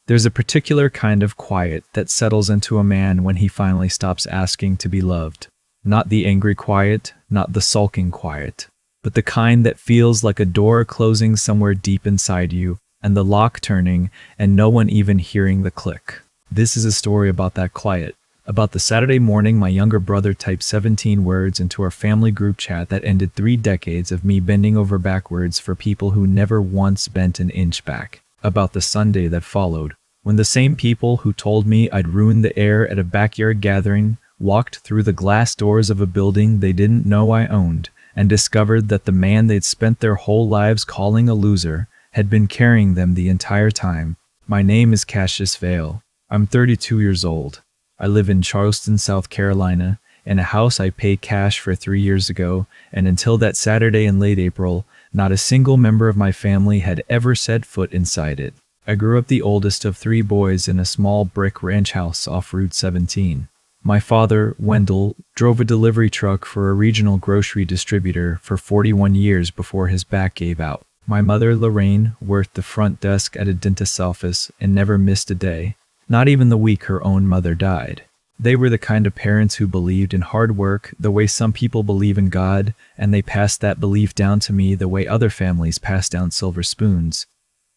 There's a particular kind of quiet that settles into a man when he finally stops asking to be loved. Not the angry quiet, not the sulking quiet, but the kind that feels like a door closing somewhere deep inside you, and the lock turning, and no one even hearing the click. This is a story about that quiet. About the Saturday morning my younger brother typed 17 words into our family group chat that ended 3 decades of me bending over backwards for people who never once bent an inch back. About the Sunday that followed, when the same people who told me I'd ruined the air at a backyard gathering walked through the glass doors of a building they didn't know I owned and discovered that the man they'd spent their whole lives calling a loser had been carrying them the entire time. My name is Cassius Vale. I'm 32 years old. I live in Charleston, South Carolina, in a house I paid cash for 3 years ago, and until that Saturday in late April, not a single member of my family had ever set foot inside it. I grew up the oldest of 3 boys in a small brick ranch house off Route 17. My father, Wendell, drove a delivery truck for a regional grocery distributor for 41 years before his back gave out. My mother, Lorraine, worked the front desk at a dentist's office and never missed a day, not even the week her own mother died. They were the kind of parents who believed in hard work the way some people believe in God, and they passed that belief down to me the way other families pass down silver spoons.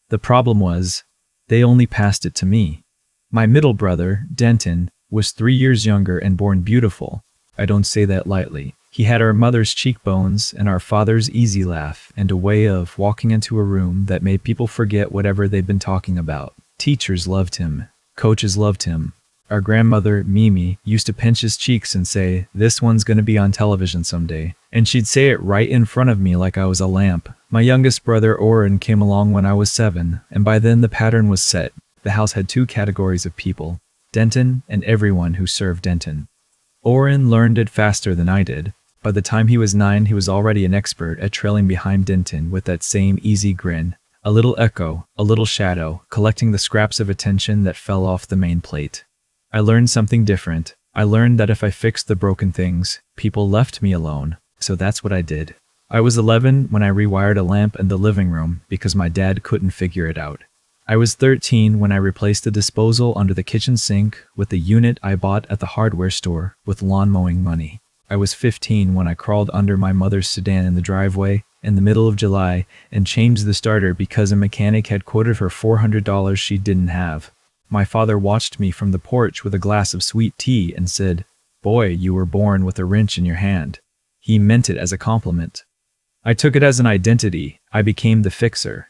The problem was, they only passed it to me. My middle brother, Denton, was 3 years younger and born beautiful. I don't say that lightly. He had our mother's cheekbones and our father's easy laugh and a way of walking into a room that made people forget whatever they'd been talking about. Teachers loved him. Coaches loved him. Our grandmother, Mimi, used to pinch his cheeks and say, "This one's gonna be on television someday." And she'd say it right in front of me like I was a lamp. My youngest brother, Oren, came along when I was 7, and by then the pattern was set. The house had 2 categories of people: Denton and everyone who served Denton. Oren learned it faster than I did. By the time he was 9, he was already an expert at trailing behind Denton with that same easy grin. A little echo, a little shadow, collecting the scraps of attention that fell off the main plate. I learned something different. I learned that if I fixed the broken things, people left me alone. So that's what I did. I was 11 when I rewired a lamp in the living room because my dad couldn't figure it out. I was 13 when I replaced the disposal under the kitchen sink with the unit I bought at the hardware store with lawn mowing money. I was 15 when I crawled under my mother's sedan in the driveway in the middle of July and changed the starter because a mechanic had quoted her $400 she didn't have. My father watched me from the porch with a glass of sweet tea and said, "Boy, you were born with a wrench in your hand." He meant it as a compliment. I took it as an identity. I became the fixer.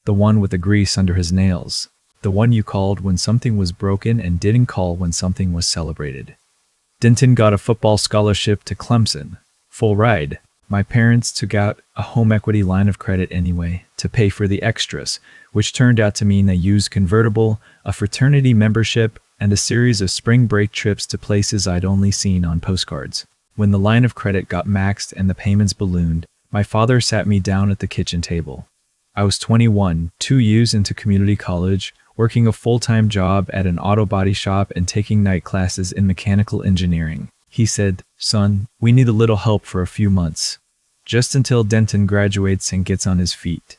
The one with the grease under his nails. The one you called when something was broken and didn't call when something was celebrated. Denton got a football scholarship to Clemson. Full ride. My parents took out a home equity line of credit anyway to pay for the extras, which turned out to mean they used convertible, a fraternity membership, and a series of spring break trips to places I'd only seen on postcards. When the line of credit got maxed and the payments ballooned, my father sat me down at the kitchen table. I was 21, 2 years into community college, working a full-time job at an auto body shop and taking night classes in mechanical engineering. He said, "Son, we need a little help for a few months, just until Denton graduates and gets on his feet."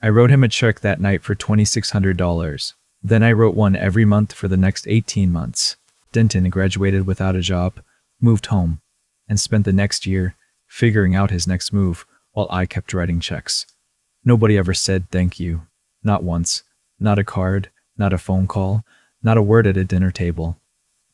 I wrote him a check that night for $2,600. Then I wrote one every month for the next 18 months. Denton graduated without a job, moved home, and spent the next year figuring out his next move while I kept writing checks. Nobody ever said thank you. Not once. Not a card, not a phone call, not a word at a dinner table.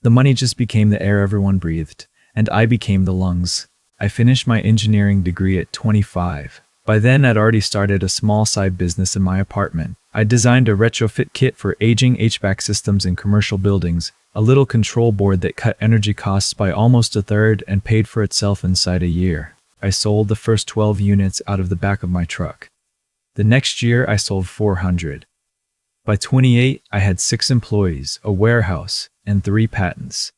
The money just became the air everyone breathed, and I became the lungs. I finished my engineering degree at 25. By then, I'd already started a small side business in my apartment. I designed a retrofit kit for aging HVAC systems in commercial buildings, a little control board that cut energy costs by almost a third and paid for itself inside a year. I sold the first 12 units out of the back of my truck. The next year, I sold 400. By 28, I had 6 employees, a warehouse, and 3 patents.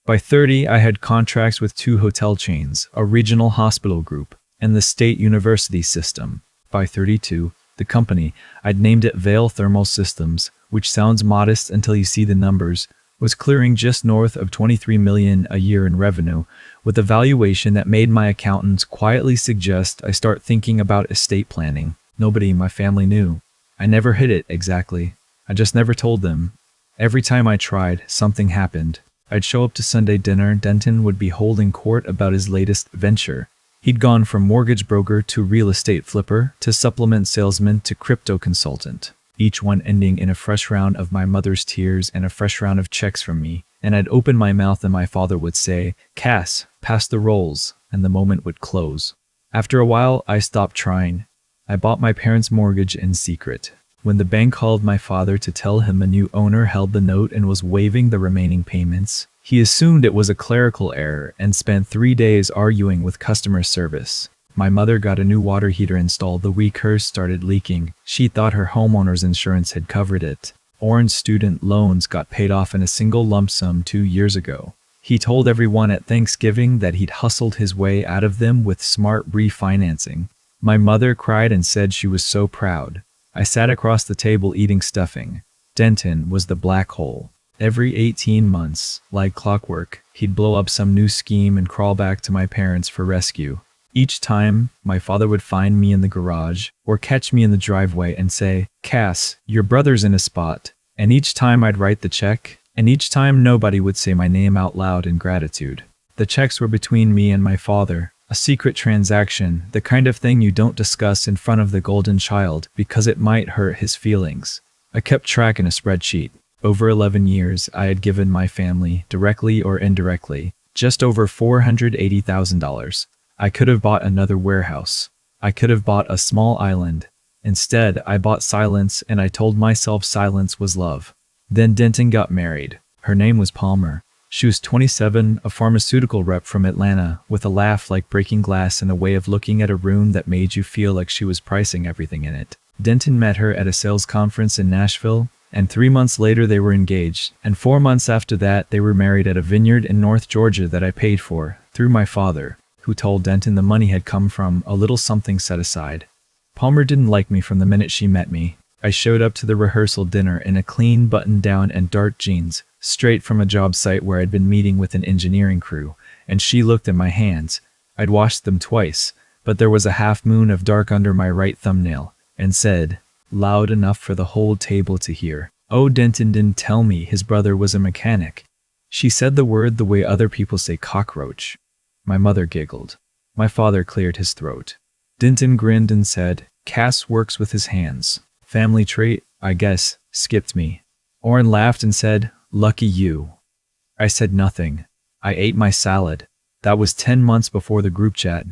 By 30, I had contracts with 2 hotel chains, a regional hospital group, and the state university system. By 32, the company, I'd named it Vale Thermal Systems, which sounds modest until you see the numbers, was clearing just north of $23 million a year in revenue, with a valuation that made my accountants quietly suggest I start thinking about estate planning. Nobody in my family knew. I never hid it exactly. I just never told them. Every time I tried, something happened. I'd show up to Sunday dinner, Denton would be holding court about his latest venture. He'd gone from mortgage broker to real estate flipper to supplement salesman to crypto consultant, each one ending in a fresh round of my mother's tears and a fresh round of checks from me. And I'd open my mouth and my father would say, "Cass, pass the rolls," and the moment would close. After a while, I stopped trying. I bought my parents' mortgage in secret. When the bank called my father to tell him a new owner held the note and was waiving the remaining payments, he assumed it was a clerical error and spent 3 days arguing with customer service. My mother got a new water heater installed the week hers started leaking. She thought her homeowner's insurance had covered it. Orange student loans got paid off in a single lump sum 2 years ago. He told everyone at Thanksgiving that he'd hustled his way out of them with smart refinancing. My mother cried and said she was so proud. I sat across the table eating stuffing. Denton was the black hole. Every 18 months, like clockwork, he'd blow up some new scheme and crawl back to my parents for rescue. Each time, my father would find me in the garage or catch me in the driveway and say, "Cass, your brother's in a spot." And each time I'd write the check, and each time nobody would say my name out loud in gratitude. The checks were between me and my father, a secret transaction, the kind of thing you don't discuss in front of the golden child because it might hurt his feelings. I kept track in a spreadsheet. Over 11 years, I had given my family, directly or indirectly, just over $480,000. I could have bought another warehouse. I could have bought a small island. Instead, I bought silence, and I told myself silence was love. Then Denton got married. Her name was Palmer. She was 27, a pharmaceutical rep from Atlanta, with a laugh like breaking glass and a way of looking at a room that made you feel like she was pricing everything in it. Denton met her at a sales conference in Nashville, and 3 months later they were engaged, and 4 months after that they were married at a vineyard in North Georgia that I paid for, through my father, who told Denton the money had come from a little something set aside. Palmer didn't like me from the minute she met me. I showed up to the rehearsal dinner in a clean button-down and dark jeans, straight from a job site where I'd been meeting with an engineering crew, and she looked at my hands. I'd washed them twice, but there was a half moon of dark under my right thumbnail, and said, loud enough for the whole table to hear, "Oh, Denton didn't tell me his brother was a mechanic." She said the word the way other people say cockroach. My mother giggled. My father cleared his throat. Denton grinned and said, "Cass works with his hands. Family trait, I guess," skipped me. Orrin laughed and said, "Lucky you." I said nothing. I ate my salad. That was 10 months before the group chat.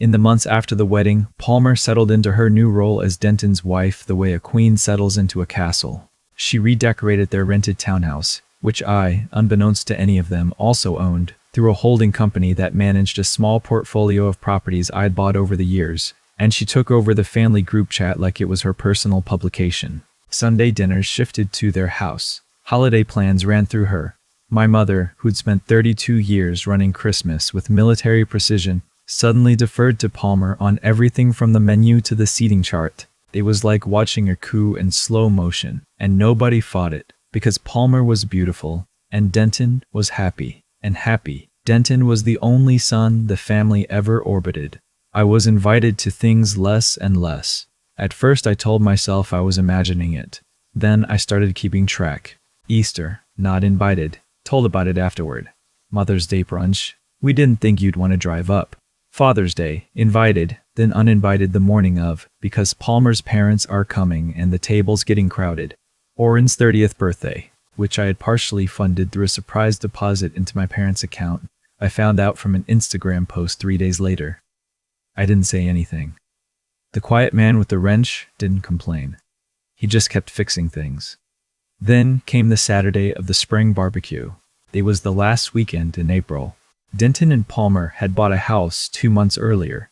In the months after the wedding, Palmer settled into her new role as Denton's wife the way a queen settles into a castle. She redecorated their rented townhouse, which I, unbeknownst to any of them, also owned, through a holding company that managed a small portfolio of properties I'd bought over the years, and she took over the family group chat like it was her personal publication. Sunday dinners shifted to their house. Holiday plans ran through her. My mother, who'd spent 32 years running Christmas with military precision, suddenly deferred to Palmer on everything from the menu to the seating chart. It was like watching a coup in slow motion, and nobody fought it, because Palmer was beautiful, and Denton was happy, and happy. Denton was the only son the family ever orbited. I was invited to things less and less. At first I told myself I was imagining it. Then I started keeping track. Easter, not invited. Told about it afterward. Mother's Day brunch. We didn't think you'd want to drive up. Father's Day, invited, then uninvited the morning of, because Palmer's parents are coming and the table's getting crowded. Orrin's 30th birthday, which I had partially funded through a surprise deposit into my parents' account, I found out from an Instagram post 3 days later. I didn't say anything. The quiet man with the wrench didn't complain. He just kept fixing things. Then came the Saturday of the spring barbecue. It was the last weekend in April. Denton and Palmer had bought a house 2 months earlier.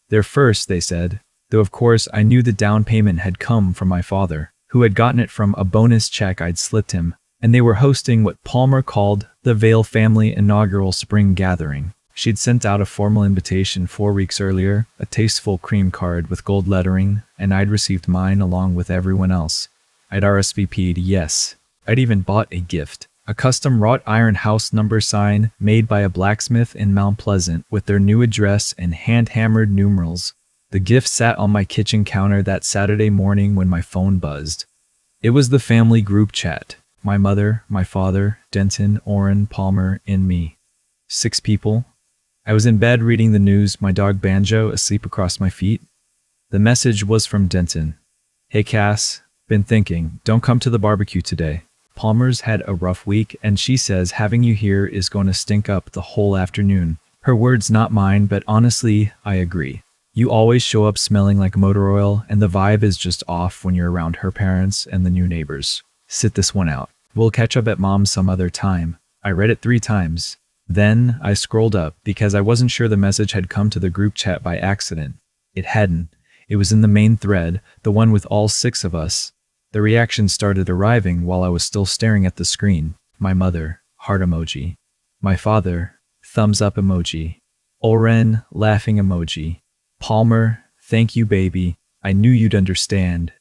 Their first, they said, though of course I knew the down payment had come from my father, who had gotten it from a bonus check I'd slipped him, and they were hosting what Palmer called the Vale family inaugural spring gathering. She'd sent out a formal invitation 4 weeks earlier, a tasteful cream card with gold lettering, and I'd received mine along with everyone else. I'd RSVP'd yes. I'd even bought a gift. A custom wrought iron house number sign made by a blacksmith in Mount Pleasant with their new address and hand-hammered numerals. The gift sat on my kitchen counter that Saturday morning when my phone buzzed. It was the family group chat. My mother, my father, Denton, Orrin, Palmer, and me. 6 people. I was in bed reading the news, my dog Banjo asleep across my feet. The message was from Denton. Hey Cass, been thinking, don't come to the barbecue today. Palmer's had a rough week and she says having you here is going to stink up the whole afternoon. Her words, not mine, but honestly, I agree. You always show up smelling like motor oil and the vibe is just off when you're around her parents and the new neighbors. Sit this one out. We'll catch up at mom's some other time. I read it 3 times. Then I scrolled up because I wasn't sure the message had come to the group chat by accident. It hadn't. It was in the main thread, the one with all 6 of us. The reactions started arriving while I was still staring at the screen. My mother, heart emoji. My father, thumbs up emoji. Orrin, laughing emoji. Palmer, thank you baby. I knew you'd understand.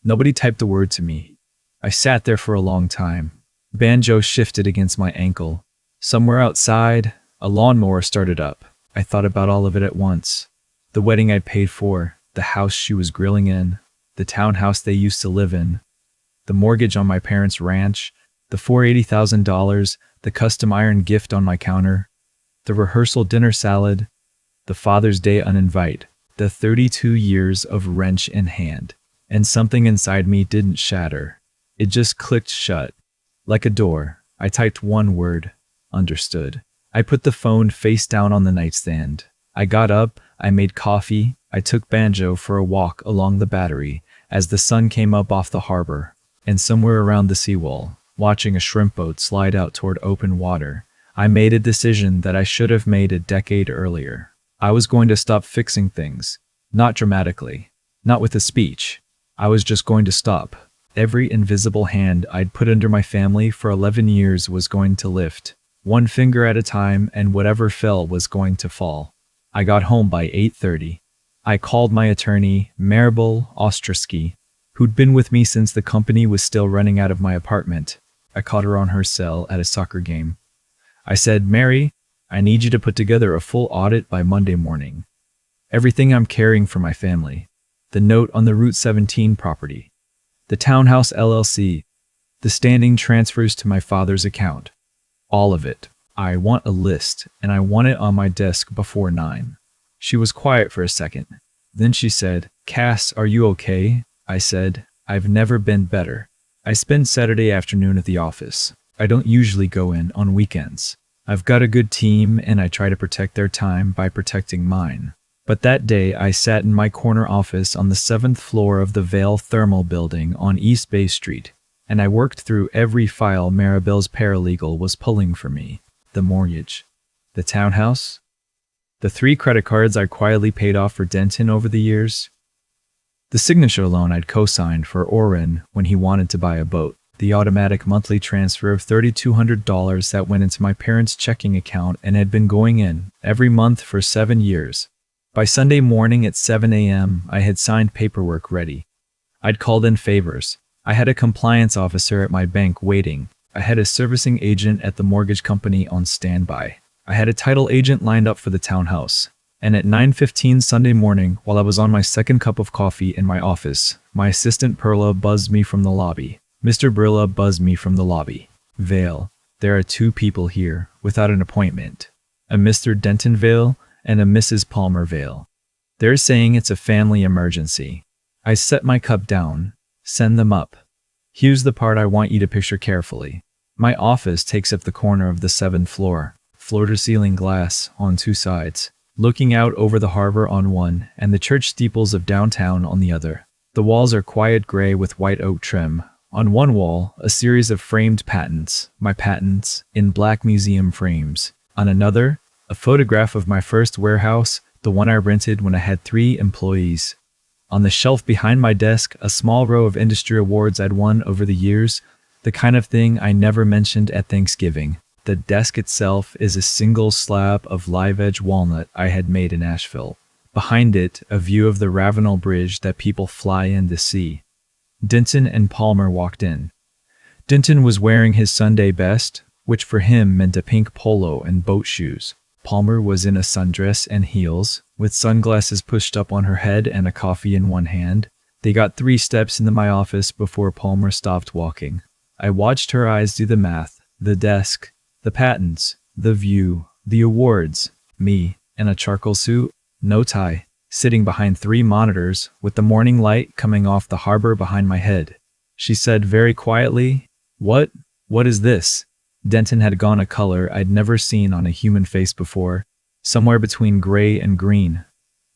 Nobody typed a word to me. I sat there for a long time. Banjo shifted against my ankle. Somewhere outside, a lawnmower started up. I thought about all of it at once. The wedding I'd paid for, the house she was grilling in, the townhouse they used to live in, the mortgage on my parents' ranch, the $480,000, the custom iron gift on my counter, the rehearsal dinner salad, the Father's Day uninvite, the 32 years of wrench in hand. And something inside me didn't shatter. It just clicked shut. Like a door, I typed one word, understood. I put the phone face down on the nightstand. I got up, I made coffee, I took Banjo for a walk along the Battery as the sun came up off the harbor, and somewhere around the seawall, watching a shrimp boat slide out toward open water, I made a decision that I should have made a decade earlier. I was going to stop fixing things, not dramatically, not with a speech. I was just going to stop. Every invisible hand I'd put under my family for 11 years was going to lift, one finger at a time, and whatever fell was going to fall. I got home by 8:30. I called my attorney, Maribel Ostrowski, who'd been with me since the company was still running out of my apartment. I caught her on her cell at a soccer game. I said, Mary, I need you to put together a full audit by Monday morning. Everything I'm carrying for my family. The note on the Route 17 property. The townhouse LLC. The standing transfers to my father's account. All of it. I want a list, and I want it on my desk before 9. She was quiet for a second. Then she said, Cass, are you okay? I said, I've never been better. I spend Saturday afternoon at the office. I don't usually go in on weekends. I've got a good team, and I try to protect their time by protecting mine. But that day, I sat in my corner office on the 7th floor of the Vale Thermal Building on East Bay Street, and I worked through every file Maribel's paralegal was pulling for me. The mortgage, the townhouse, the 3 credit cards I quietly paid off for Denton over the years, the signature loan I'd co-signed for Orrin when he wanted to buy a boat, the automatic monthly transfer of $3,200 that went into my parents' checking account and had been going in every month for 7 years. By Sunday morning at 7 a.m., I had signed paperwork ready. I'd called in favors. I had a compliance officer at my bank waiting. I had a servicing agent at the mortgage company on standby. I had a title agent lined up for the townhouse. And at 9:15 Sunday morning, while I was on my second cup of coffee in my office, my assistant Perla buzzed me from the lobby. Mr. Brilla buzzed me from the lobby. Vale, there are 2 people here without an appointment. A Mr. Denton Vale and a Mrs. Palmer Vale. They're saying it's a family emergency. I set my cup down. Send them up. Here's the part I want you to picture carefully. My office takes up the corner of the 7th floor, floor-to-ceiling glass on 2 sides, looking out over the harbor on one and the church steeples of downtown on the other. The walls are quiet gray with white oak trim. On one wall, a series of framed patents, my patents, in black museum frames. On another, a photograph of my first warehouse, the one I rented when I had 3 employees. On the shelf behind my desk, a small row of industry awards I'd won over the years, the kind of thing I never mentioned at Thanksgiving. The desk itself is a single slab of live-edge walnut I had made in Asheville. Behind it, a view of the Ravenel Bridge that people fly in to see. Denton and Palmer walked in. Denton was wearing his Sunday best, which for him meant a pink polo and boat shoes. Palmer was in a sundress and heels, with sunglasses pushed up on her head and a coffee in one hand. They got 3 steps into my office before Palmer stopped walking. I watched her eyes do the math, the desk, the patents, the view, the awards, me, in a charcoal suit, no tie, sitting behind 3 monitors with the morning light coming off the harbor behind my head. She said very quietly, What is this?" Denton had gone a color I'd never seen on a human face before, somewhere between gray and green.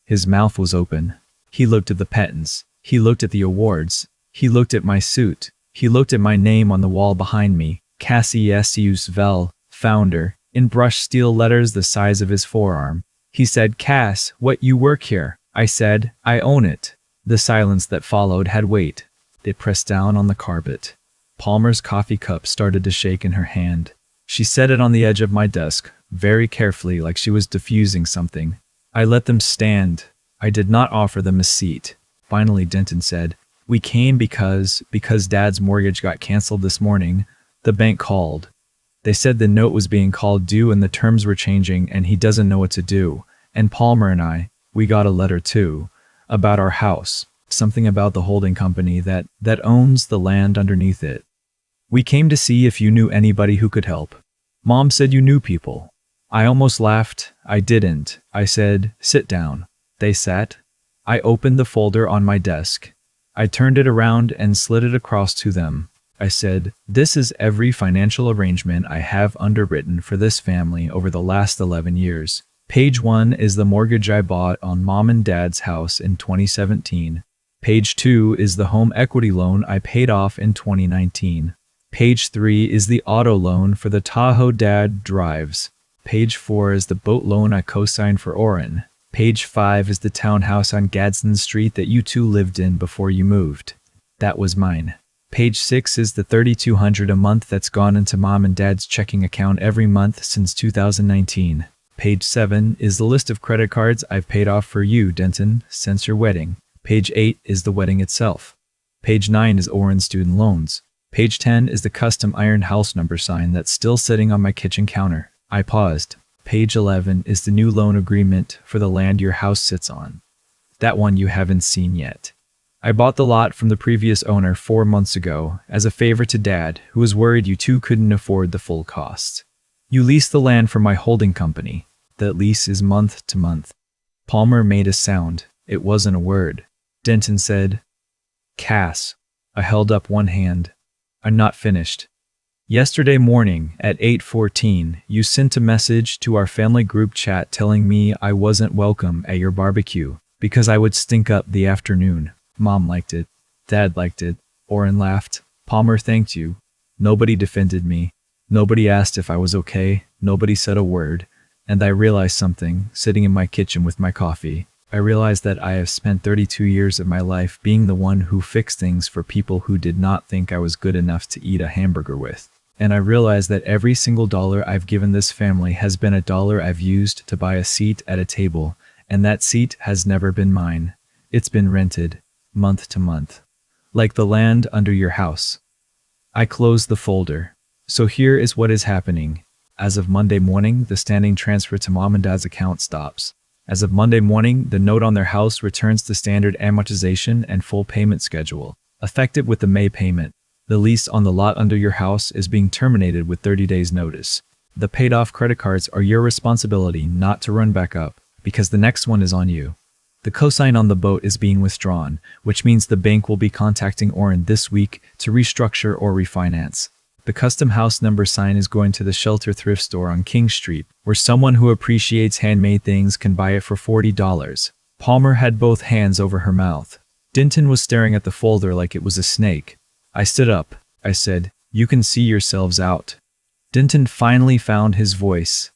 His mouth was open. He looked at the patents. He looked at the awards. He looked at my suit. He looked at my name on the wall behind me, Cassius Vel, founder, in brushed steel letters the size of his forearm. He said, "Cass, what you work here?" I said, "I own it." The silence that followed had weight. It pressed down on the carpet. Palmer's coffee cup started to shake in her hand. She set it on the edge of my desk, very carefully, like she was diffusing something. I let them stand. I did not offer them a seat. Finally, Denton said, "We came because Dad's mortgage got canceled this morning. The bank called. They said the note was being called due and the terms were changing and he doesn't know what to do. And Palmer and I, we got a letter too, about our house, something about the holding company that owns the land underneath it. We came to see if you knew anybody who could help. Mom said you knew people." I almost laughed. I didn't. I said, "Sit down." They sat. I opened the folder on my desk. I turned it around and slid it across to them. I said, "This is every financial arrangement I have underwritten for this family over the last 11 years. Page 1 is the mortgage I bought on Mom and Dad's house in 2017. Page 2 is the home equity loan I paid off in 2019. Page 3 is the auto loan for the Tahoe Dad drives. Page 4 is the boat loan I co-signed for Oren. Page 5 is the townhouse on Gadsden Street that you two lived in before you moved. That was mine. Page 6 is the $3,200 a month that's gone into Mom and Dad's checking account every month since 2019. Page 7 is the list of credit cards I've paid off for you, Denton, since your wedding. Page 8 is the wedding itself. Page 9 is Oren's student loans. Page 10 is the custom iron house number sign that's still sitting on my kitchen counter. I paused. Page 11 is the new loan agreement for the land your house sits on. That one you haven't seen yet. I bought the lot from the previous owner 4 months ago as a favor to Dad, who was worried you two couldn't afford the full cost. You leased the land from my holding company. That lease is month to month. Palmer made a sound. It wasn't a word. Denton said, "Cass." I held up one hand. "I'm not finished. Yesterday morning at 8:14, you sent a message to our family group chat telling me I wasn't welcome at your barbecue because I would stink up the afternoon. Mom liked it. Dad liked it. Oren laughed. Palmer thanked you. Nobody defended me. Nobody asked if I was okay. Nobody said a word. And I realized something, sitting in my kitchen with my coffee. I realized that I have spent 32 years of my life being the one who fixed things for people who did not think I was good enough to eat a hamburger with. And I realized that every single dollar I've given this family has been a dollar I've used to buy a seat at a table, and that seat has never been mine. It's been rented, month to month. Like the land under your house. I closed the folder. So here is what is happening. As of Monday morning, the standing transfer to Mom and Dad's account stops. As of Monday morning, the note on their house returns the standard amortization and full payment schedule, effective with the May payment. The lease on the lot under your house is being terminated with 30 days notice. The paid-off credit cards are your responsibility not to run back up, because the next one is on you. The cosign on the boat is being withdrawn, which means the bank will be contacting Oren this week to restructure or refinance. The custom house number sign is going to the Shelter thrift store on King Street, where someone who appreciates handmade things can buy it for $40. Palmer had both hands over her mouth. Denton was staring at the folder like it was a snake. I stood up. I said, "You can see yourselves out." Denton finally found his voice.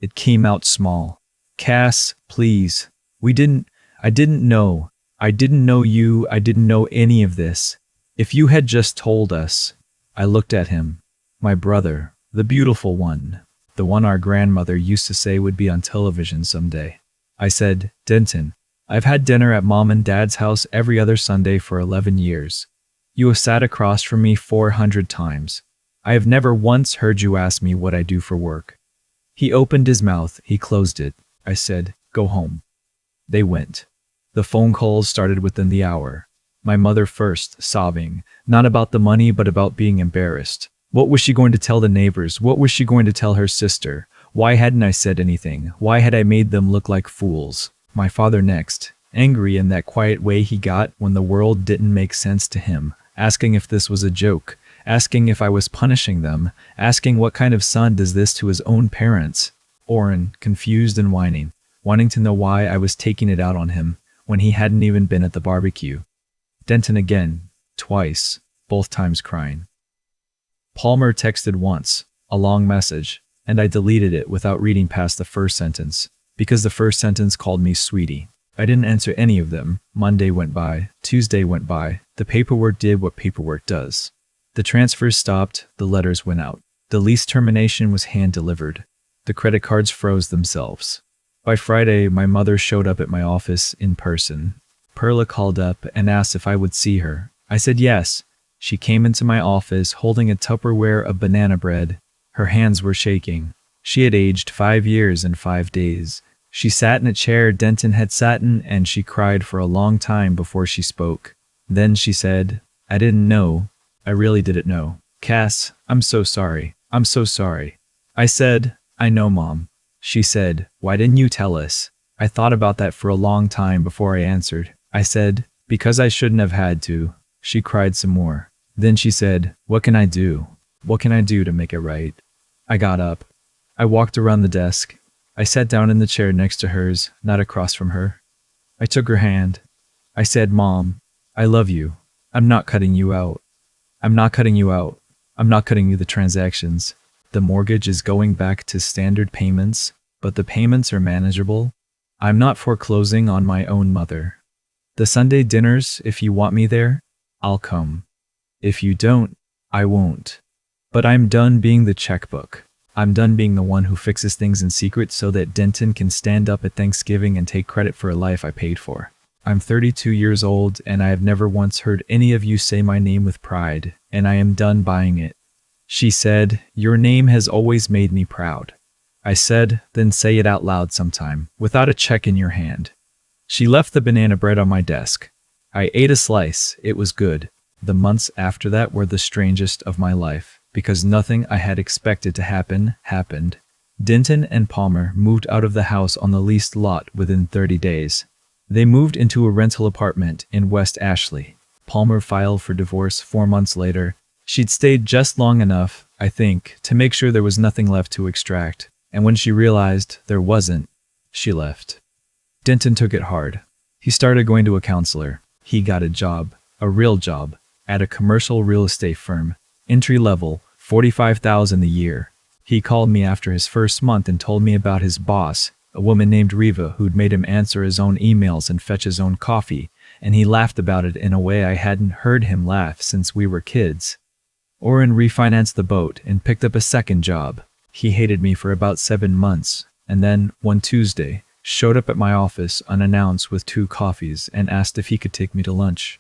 It came out small. "Cass, please. I didn't know. I didn't know you. I didn't know any of this. If you had just told us." I looked at him. My brother, the beautiful one, the one our grandmother used to say would be on television someday. I said, "Denton, I've had dinner at Mom and Dad's house every other Sunday for 11 years. You have sat across from me 400 times. I have never once heard you ask me what I do for work." He opened his mouth. He closed it. I said, "Go home." They went. The phone calls started within the hour. My mother first, sobbing, not about the money but about being embarrassed. What was she going to tell the neighbors? What was she going to tell her sister? Why hadn't I said anything? Why had I made them look like fools? My father next, angry in that quiet way he got when the world didn't make sense to him, asking if this was a joke, asking if I was punishing them, asking what kind of son does this to his own parents. Orrin, confused and whining, wanting to know why I was taking it out on him when he hadn't even been at the barbecue. Denton again, twice, both times crying. Palmer texted once, a long message, and I deleted it without reading past the first sentence, because the first sentence called me sweetie. I didn't answer any of them. Monday went by, Tuesday went by, the paperwork did what paperwork does. The transfers stopped, the letters went out. The lease termination was hand-delivered. The credit cards froze themselves. By Friday, my mother showed up at my office in person. Perla called up and asked if I would see her. I said yes. She came into my office holding a Tupperware of banana bread. Her hands were shaking. She had aged 5 years and 5 days. She sat in a chair Denton had sat in, and she cried for a long time before she spoke. Then she said, I didn't know. I really didn't know. Cass, I'm so sorry. I'm so sorry. I said, I know, Mom. She said, why didn't you tell us? I thought about that for a long time before I answered. I said, because I shouldn't have had to. She cried some more. Then she said, what can I do? What can I do to make it right? I got up. I walked around the desk. I sat down in the chair next to hers, not across from her. I took her hand. I said, Mom, I love you. I'm not cutting you out. I'm not cutting you out. I'm not cutting you the transactions. The mortgage is going back to standard payments, but the payments are manageable. I'm not foreclosing on my own mother. The Sunday dinners, if you want me there, I'll come. If you don't, I won't. But I'm done being the checkbook. I'm done being the one who fixes things in secret so that Denton can stand up at Thanksgiving and take credit for a life I paid for. I'm 32 years old, and I have never once heard any of you say my name with pride, and I am done buying it. She said, your name has always made me proud. I said, then say it out loud sometime, without a check in your hand. She left the banana bread on my desk. I ate a slice. It was good. The months after that were the strangest of my life, because nothing I had expected to happen happened. Denton and Palmer moved out of the house on the leased lot within 30 days. They moved into a rental apartment in West Ashley. Palmer filed for divorce 4 months later. She'd stayed just long enough, I think, to make sure there was nothing left to extract, and when she realized there wasn't, she left. Denton took it hard. He started going to a counselor. He got a job, a real job, at a commercial real estate firm, entry level, $45,000 a year. He called me after his first month and told me about his boss, a woman named Riva who'd made him answer his own emails and fetch his own coffee, and he laughed about it in a way I hadn't heard him laugh since we were kids. Orrin refinanced the boat and picked up a second job. He hated me for about 7 months, and then, one Tuesday, showed up at my office unannounced with 2 coffees and asked if he could take me to lunch.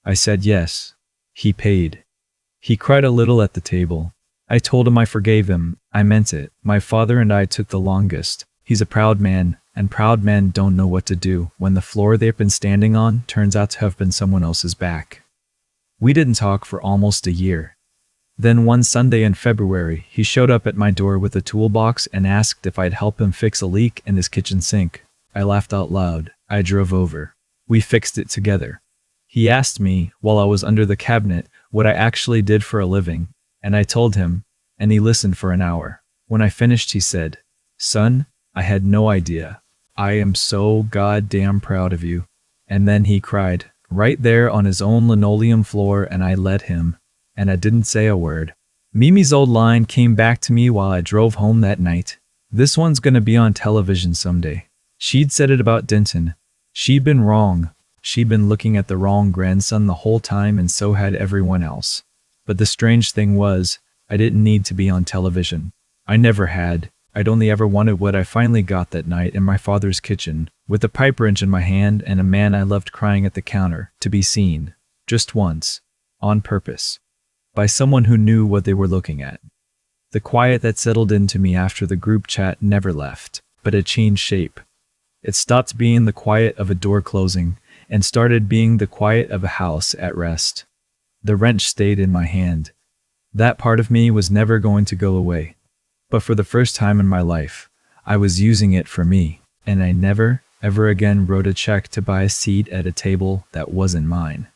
I said yes. He paid. He cried a little at the table. I told him I forgave him. I meant it. My father and I took the longest. He's a proud man, and proud men don't know what to do when the floor they've been standing on turns out to have been someone else's back. We didn't talk for almost a year. Then one Sunday in February, he showed up at my door with a toolbox and asked if I'd help him fix a leak in his kitchen sink. I laughed out loud. I drove over. We fixed it together. He asked me, while I was under the cabinet, what I actually did for a living, and I told him, and he listened for an hour. When I finished, he said, "Son, I had no idea. I am so goddamn proud of you." And then he cried, right there on his own linoleum floor, and I let him. And I didn't say a word. Mimi's old line came back to me while I drove home that night. This one's gonna be on television someday. She'd said it about Denton. She'd been wrong. She'd been looking at the wrong grandson the whole time, and so had everyone else. But the strange thing was, I didn't need to be on television. I never had. I'd only ever wanted what I finally got that night in my father's kitchen, with a pipe wrench in my hand and a man I loved crying at the counter, to be seen. Just once. On purpose. By someone who knew what they were looking at. The quiet that settled into me after the group chat never left, but it changed shape. It stopped being the quiet of a door closing and started being the quiet of a house at rest. The wrench stayed in my hand. That part of me was never going to go away. But for the first time in my life, I was using it for me, and I never, ever again wrote a check to buy a seat at a table that wasn't mine.